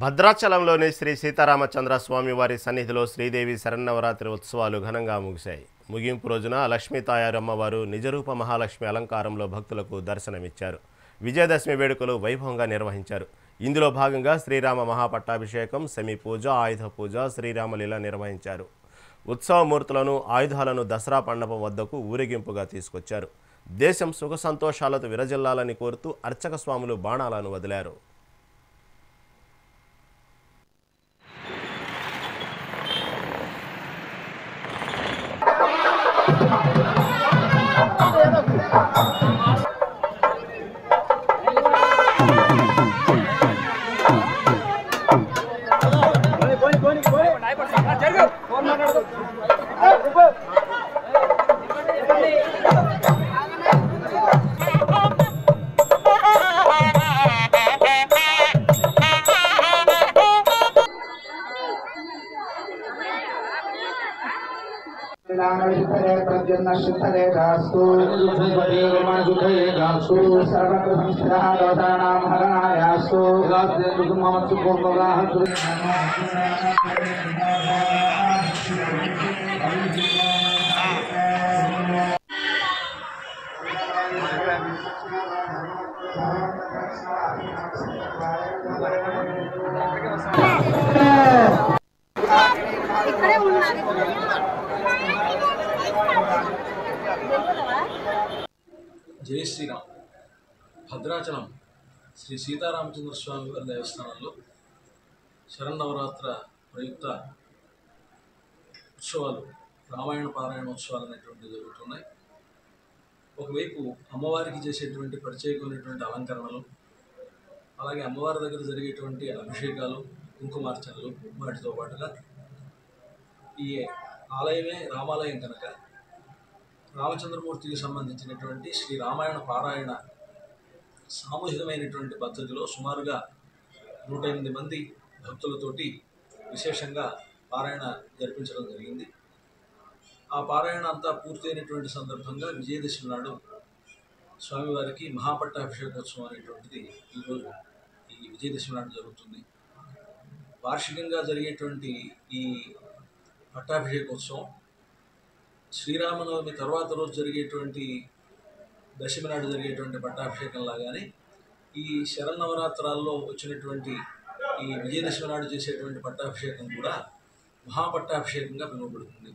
భద్రాచలంలోని శ్రీ సీతారామచంద్ర స్వామి వారి సన్నిధిలో శ్రీదేవి శరన్నవరాత్రి ఉత్సవాలు ఘనంగా ముగిశాయి. ముగింపు రోజున లక్ష్మీ తాయారు అమ్మవారు నిజరూప మహాలక్ష్మి అలంకారంలో భక్తులకు దర్శనమిచ్చారు. విజయదశమి వేడుకలు వైభవంగా నిర్వహించారు. ఇందులో భాగంగా శ్రీరామ మహాపట్టాభిషేకం, సెమి పూజ, ఆయుధ పూజ, శ్రీరామలీల నిర్వహించారు. ఉత్సవమూర్తులను, ఆయుధాలను దసరా మండపం వద్దకు ఊరేగింపుగా తీసుకొచ్చారు. దేశం సుఖ సంతోషాలతో విరజిల్లాలని కోరుతూ అర్చక స్వాములు బాణాలను వదిలారు. జై శ్రీరామ్. భద్రాచలం శ్రీ సీతారామచంద్ర స్వామి వారి దేవస్థానంలో శరన్నవరాత్ర ప్రయుక్త ఉత్సవాలు, రామాయణ పారాయణ ఉత్సవాలు అనేటువంటివి జరుగుతున్నాయి. ఒకవైపు అమ్మవారికి చేసేటువంటి ప్రత్యేకమైనటువంటి అలంకరణలు, అలాగే అమ్మవారి దగ్గర జరిగేటువంటి అభిషేకాలు, కుంకుమార్చనలు, వాటితో పాటుగా ఈ ఆలయమే రామాలయం కనుక రామచంద్రమూర్తికి సంబంధించినటువంటి శ్రీ రామాయణ పారాయణ సామూహికమైనటువంటి పద్ధతిలో సుమారుగా 108 మంది భక్తులతోటి విశేషంగా పారాయణ జరిపించడం జరిగింది. ఆ పారాయణ అంతా పూర్తయినటువంటి సందర్భంగా విజయదశమి నాడు స్వామివారికి మహాపట్టాభిషేకోత్సవం అనేటువంటిది ఈరోజు ఈ విజయదశమి నాడు జరుగుతుంది. వార్షికంగా జరిగేటువంటి ఈ పట్టాభిషేకోత్సవం శ్రీరామనవమి తర్వాత రోజు జరిగేటువంటి దశమి నాడు జరిగేటువంటి పట్టాభిషేకం లాగానే ఈ శరన్నవరాత్రాల్లో వచ్చినటువంటి ఈ విజయదశమి నాడు చేసేటువంటి పట్టాభిషేకం కూడా మహాపట్టాభిషేకంగా పిలువబడుతుంది.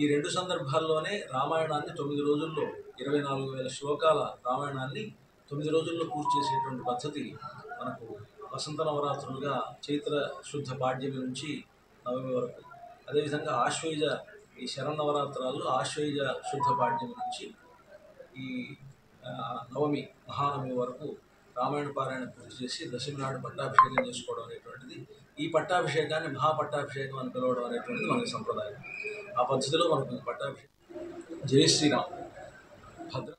ఈ రెండు సందర్భాల్లోనే రామాయణాన్ని 9 రోజుల్లో 24,000 శ్లోకాల రామాయణాన్ని 9 రోజుల్లో పూర్తి చేసేటువంటి పద్ధతి మనకు వసంత నవరాత్రులుగా చైత్ర శుద్ధ పాడ్యమి నుంచి నవమి వరకు, అదేవిధంగా ఆశ్వయుజ ఈ శరన్నవరాత్రాల్లో ఆశ్వయుజ శుద్ధ పాడ్యమి నుంచి ఈ నవమి మహానవమి వరకు రామాయణ పారాయణ పూర్తి చేసి దశమి నాడు పట్టాభిషేకం చేసుకోవడం అనేటువంటిది, ఈ పట్టాభిషేకాన్ని మహాపట్టాభిషేకం అని పిలవడం అనేటువంటిది మనకి సంప్రదాయం. ఆ పద్ధతిలో మనకు పట్టాభిషేకం. జై శ్రీరామ్. భద్ర